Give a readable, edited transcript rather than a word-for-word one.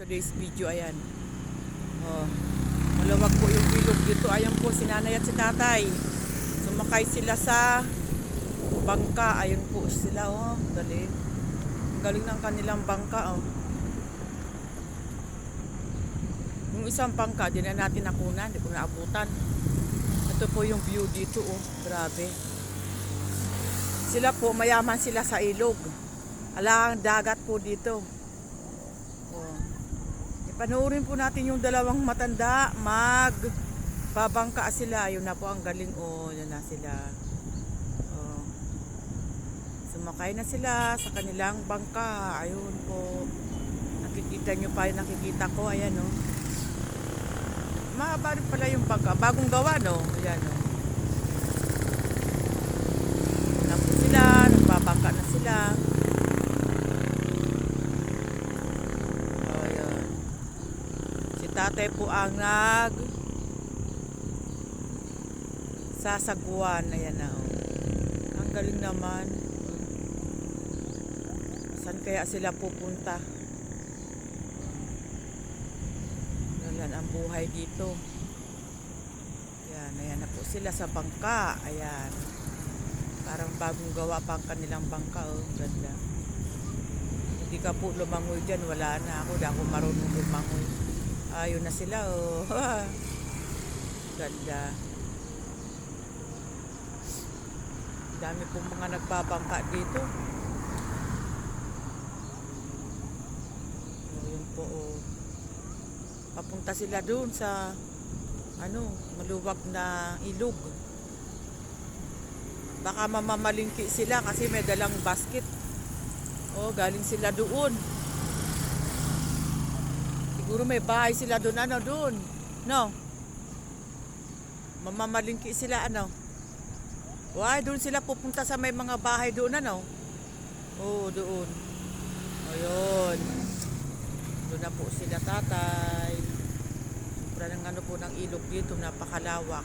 Today's video, ayan. Oh, malawag po yung ilog dito. Ayan po si nanay at si tatay. Sumakay sila sa bangka. Ayun po sila, oh. Galing. Galing ng kanilang bangka, oh. Yung isang bangka, di na natin nakunan. Di ko naabutan. Ito po yung view dito, oh. Grabe. Sila po, mayaman sila sa ilog. Alang dagat po dito. Oh. Ipanoorin po natin yung dalawang matanda. Magbabangka sila. Ayun na po, ang galing. Oh, yun na sila. Oh. Sumakay na sila sa kanilang bangka. Ayun po. Nakikita nyo pa yung nakikita ko. Ayan, oh. Mahaba rin pala yung bangka. Bagong gawa, no? Ayan, oh. Na po sila. Nagbabangka na sila. Tatay po ang sasaguan. Ayan na, oh. Ang galing naman. Saan kaya sila pupunta? Galan ang buhay dito. Ayan, ayan na po sila sa bangka. Ayan. Parang bagong gawa pa ang kanilang bangka, oh. Ganda. Hindi ka po lumangoy dyan. Wala na ako. Di ako marunong lumangoy. Ayun na sila, oh. Ganda. Dami pong mga nagbabangka dito. Ayun po, oh. Papunta sila doon sa maluwag na ilog. Baka mamamalingki sila kasi may dalang basket. Oh, galing sila doon. Siguro may bahay sila doon, doon. No? Mamamalingki sila, Why, doon sila pupunta sa may mga bahay doon, Oh, doon. Ayun. Doon na po sila, tatay. Sobrang ng po ng ilog dito, napakalawak.